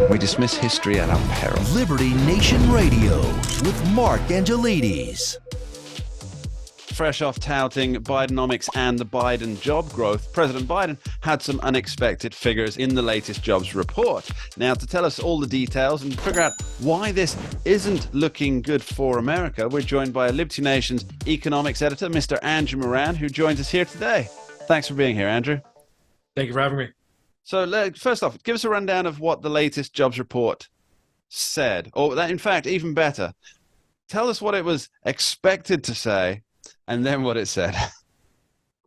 We dismiss history at our peril. Liberty Nation Radio with Mark Angelides. Fresh off touting Bidenomics and the Biden job growth, President Biden had some unexpected figures in the latest jobs report. Now, to tell us all the details and figure out why this isn't looking good for America, we're joined by Liberty Nation's economics editor, Mr. Andrew Moran, who joins us here today. Thanks for being here, Andrew. Thank you for having me. So first off, give us a rundown of what the latest jobs report said, or that, in fact, even better, tell us what it was expected to say and then what it said.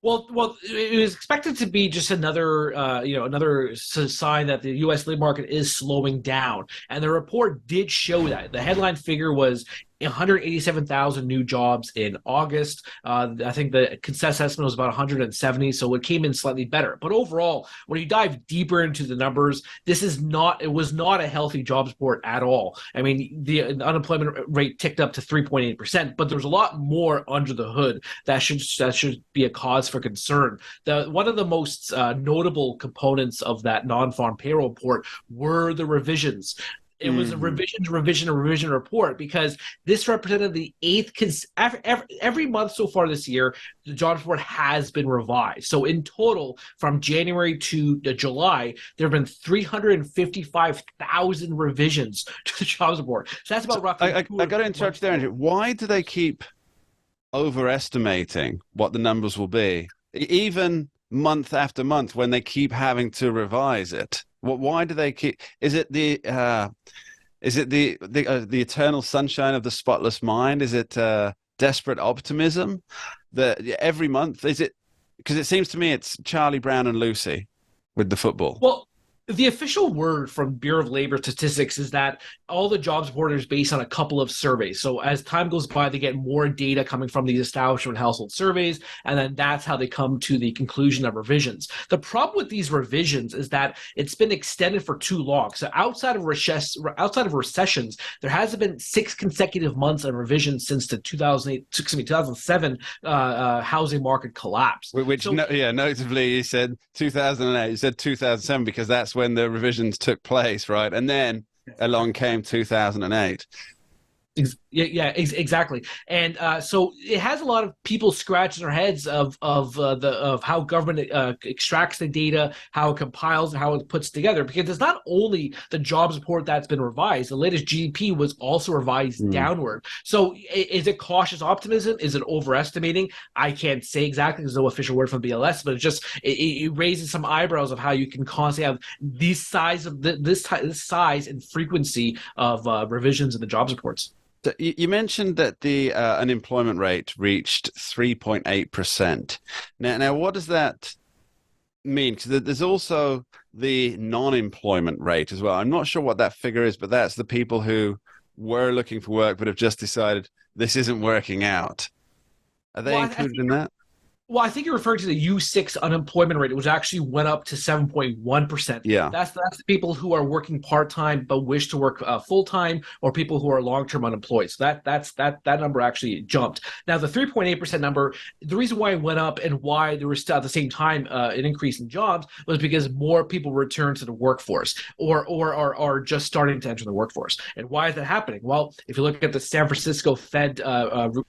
Well, it was expected to be just another sign that the U.S. labor market is slowing down, and the report did show that. The headline figure was 187,000 new jobs in August. I think the consensus estimate was about 170, so it came in slightly better. But overall, when you dive deeper into the numbers, it was not a healthy jobs report at all. I mean, the unemployment rate ticked up to 3.8%, but there's a lot more under the hood that should be a cause for concern. One of the most notable components of that non-farm payroll report were the revisions. It was a revision report, because this represented the eighth every month so far this year. The jobs report has been revised. So in total, from January to July, there have been 355,000 revisions to the jobs report. So that's about roughly. I got to interrupt there, Andrew. Why do they keep overestimating what the numbers will be, even month after month, when they keep having to revise it? Why do they keep? Is it the eternal sunshine of the spotless mind? Is it desperate optimism that every month? Is it because it seems to me it's Charlie Brown and Lucy with the football? Well, the official word from Bureau of Labor Statistics is that all the jobs report is based on a couple of surveys. So as time goes by, they get more data coming from these establishment household surveys, and then that's how they come to the conclusion of revisions. The problem with these revisions is that it's been extended for too long. So outside of recessions, there hasn't been 6 consecutive months of revisions since the 2007 housing market collapse. Notably, you said 2008. You said 2007 because that's when the revisions took place, right? And then along came 2008. Yeah, exactly. And so it has a lot of people scratching their heads of how government extracts the data, how it compiles, and how it puts together. Because it's not only the jobs report that's been revised; the latest GDP was also revised downward. So is it cautious optimism? Is it overestimating? I can't say exactly. There's no official word from BLS, but it raises some eyebrows of how you can constantly have this size and frequency of revisions in the jobs reports. You mentioned that the unemployment rate reached 3.8%. Now, what does that mean? Because there's also the non-employment rate as well. I'm not sure what that figure is, but that's the people who were looking for work but have just decided this isn't working out. Are they included in that? Well, I think you're referring to the U6 unemployment rate, which actually went up to 7.1%. Yeah, that's the people who are working part-time but wish to work full-time, or people who are long-term unemployed. So that number actually jumped. Now, the 3.8% number, the reason why it went up and why there was still at the same time an increase in jobs was because more people returned to the workforce or are just starting to enter the workforce. And why is that happening? Well, if you look at the San Francisco Fed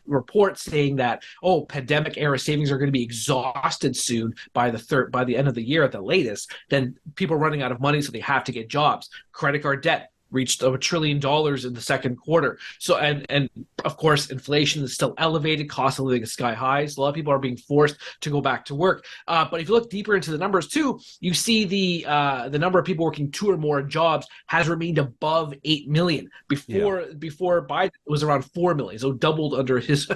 report saying that, pandemic-era savings are going to be exhausted soon by the end of the year at the latest, then people are running out of money, so they have to get jobs. Credit card debt reached $1 trillion in the second quarter. So and of course, inflation is still elevated, cost of living is sky high. So a lot of people are being forced to go back to work. But if you look deeper into the numbers too, you see the number of people working 2 or more jobs has remained above 8 million. Before Biden, it was around 4 million, so doubled under his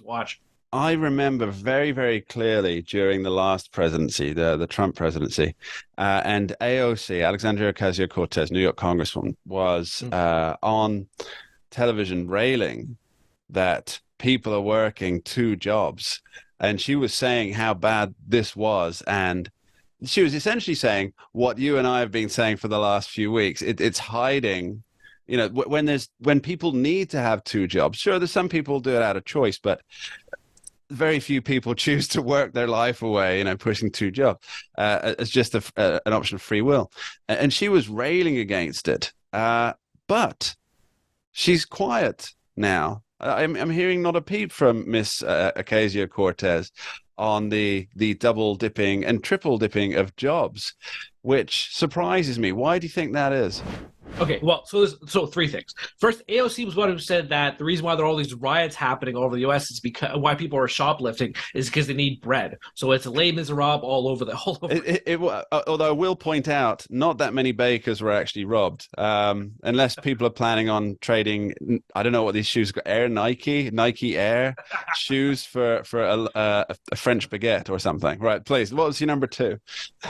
watch. I remember very, very clearly during the last presidency, the Trump presidency, and AOC, Alexandria Ocasio-Cortez, New York Congresswoman, was on television railing that people are working 2 jobs. And she was saying how bad this was. And she was essentially saying what you and I have been saying for the last few weeks. It's hiding. When people need to have 2 jobs, sure, there's some people do it out of choice, but very few people choose to work their life away, pushing two jobs as just an option of free will. And she was railing against it. But she's quiet now. I'm hearing not a peep from Miss Ocasio-Cortez on the double dipping and triple dipping of jobs, which surprises me. Why do you think that is? Okay, well, so three things. First, AOC was one who said that the reason why there are all these riots happening all over the U.S. is because why people are shoplifting is because they need bread. So it's a Les Miserables all over although I will point out, not that many bakers were actually robbed, unless people are planning on trading. I don't know what these shoes are. Nike Air shoes for a French baguette or something. Right, please. What was your number two?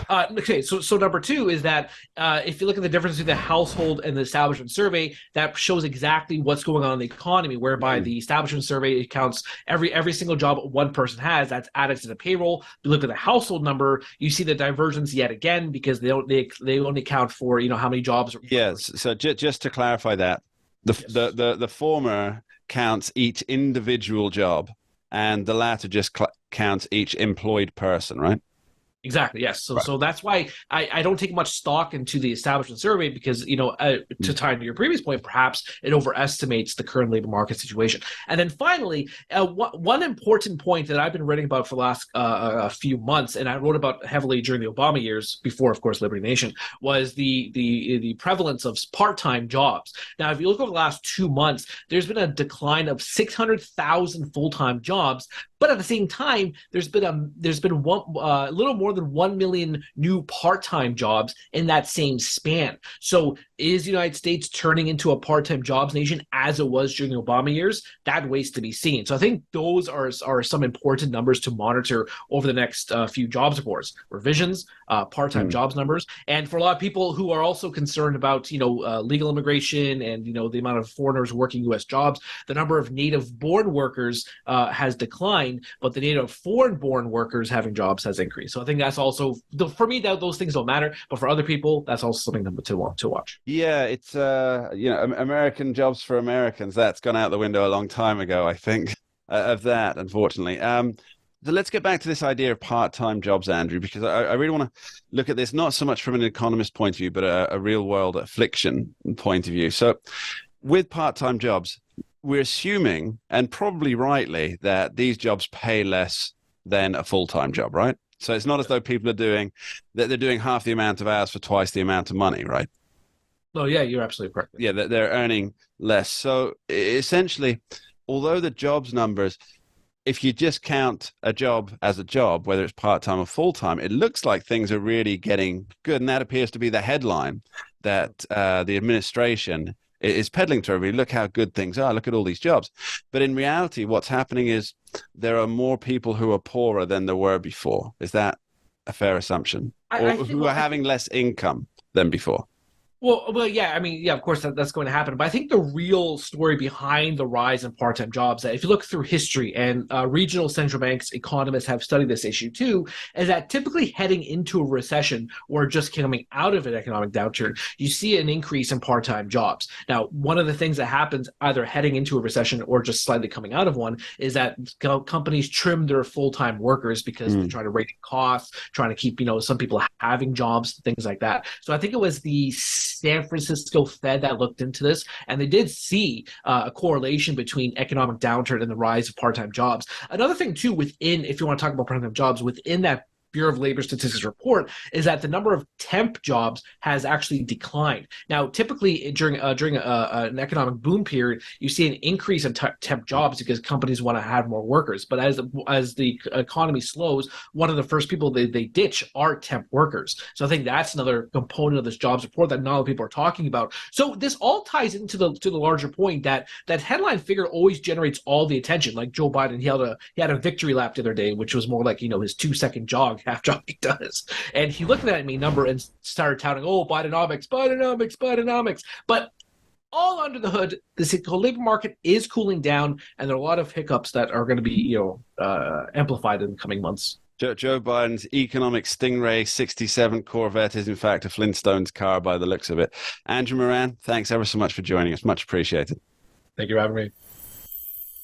Okay, so number two is that if you look at the difference between the household and the establishment survey, that shows exactly what's going on in the economy, whereby the establishment survey counts every single job one person has, that's added to the payroll. You look at the household number, you see the divergence yet again, because they only count for how many jobs. Yes, so just to clarify that, the former counts each individual job, and the latter just counts each employed person, right? Exactly. Yes. So that's why I don't take much stock into the establishment survey, because to tie into your previous point, perhaps it overestimates the current labor market situation. And then finally, one important point that I've been writing about for the last a few months, and I wrote about heavily during the Obama years, before, of course, Liberty Nation, was the prevalence of part-time jobs. Now, if you look over the last 2 months, there's been a decline of 600,000 full-time jobs. But at the same time, there's been a little more than 1 million new part-time jobs in that same span. So is the United States turning into a part-time jobs nation as it was during the Obama years? That waits to be seen. So I think those are some important numbers to monitor over the next few jobs reports, revisions, part-time jobs numbers. And for a lot of people who are also concerned about legal immigration and the amount of foreigners working U.S. jobs, the number of native-born workers has declined, but the native foreign-born workers having jobs has increased. So I think that's also, for me, those things don't matter, but for other people, that's also something to watch. Yeah, it's American jobs for Americans. That's gone out the window a long time ago, I think, of that, unfortunately. So let's get back to this idea of part-time jobs, Andrew, because I really want to look at this not so much from an economist point of view, but a real-world affliction point of view. So with part-time jobs, we're assuming, and probably rightly, that these jobs pay less than a full-time job, right? So it's not as though people they're doing half the amount of hours for twice the amount of money, right? No, yeah, you're absolutely correct. Yeah, they're earning less. So essentially, although the jobs numbers, if you just count a job as a job, whether it's part-time or full-time, it looks like things are really getting good. And that appears to be the headline that the administration is peddling to everybody. Look how good things are. Look at all these jobs. But in reality, what's happening is there are more people who are poorer than there were before. Is that a fair assumption? Or who are having less income than before? Well, yeah. I mean, yeah, of course that's going to happen. But I think the real story behind the rise in part-time jobs, that if you look through history, and regional central banks economists have studied this issue too, is that typically heading into a recession or just coming out of an economic downturn, you see an increase in part-time jobs. Now, one of the things that happens either heading into a recession or just slightly coming out of one is that companies trim their full-time workers because they're trying to rate costs, trying to keep some people having jobs, things like that. So I think it was the San Francisco Fed that looked into this, and they did see a correlation between economic downturn and the rise of part-time jobs. Another thing too, if you want to talk about part-time jobs, within that Bureau of Labor Statistics report, is that the number of temp jobs has actually declined. Now, typically during an economic boom period, you see an increase in temp jobs because companies want to have more workers. But as the economy slows, one of the first people they ditch are temp workers. So I think that's another component of this jobs report that not a lot of people are talking about. So this all ties into the larger point that headline figure always generates all the attention. Like Joe Biden, he had a victory lap the other day, which was more like his 2-second jog, half jog he does, and he looked at me number and started touting, Bidenomics. But all under the hood, the labor market is cooling down, and there are a lot of hiccups that are going to be amplified in the coming months. Joe Biden's economic Stingray 67 Corvette is in fact a Flintstones car by the looks of it. Andrew Moran, thanks ever so much for joining us. Much appreciated. Thank you for having me.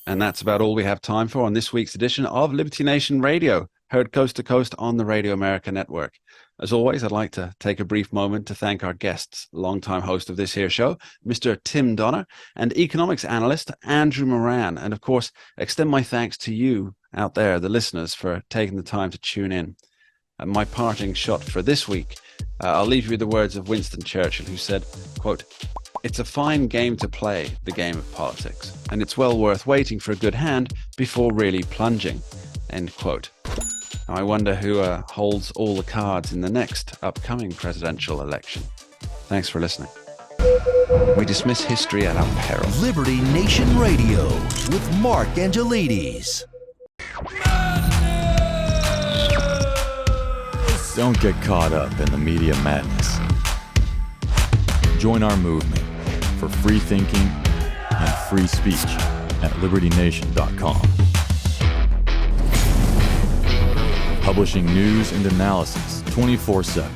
And that's about all we have time for on this week's edition of Liberty Nation Radio, heard coast to coast on the Radio America Network. As always, I'd like to take a brief moment to thank our guests, longtime host of this here show, Mr. Tim Donner, and economics analyst Andrew Moran. And of course, extend my thanks to you out there, the listeners, for taking the time to tune in. And my parting shot for this week, I'll leave you with the words of Winston Churchill, who said, quote, "It's a fine game to play, the game of politics, and it's well worth waiting for a good hand before really plunging," end quote. Now, I wonder who holds all the cards in the next upcoming presidential election. Thanks for listening. We dismiss history at our peril. Liberty Nation Radio with Mark Angelides. Don't get caught up in the media madness. Join our movement for free thinking and free speech at libertynation.com. Publishing news and analysis 24/7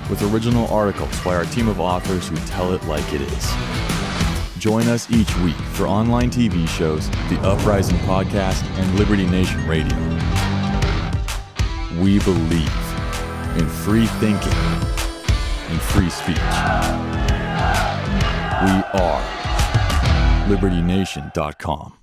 with original articles by our team of authors who tell it like it is. Join us each week for online TV shows, The Uprising Podcast, and Liberty Nation Radio. We believe in free thinking and free speech. We are libertynation.com.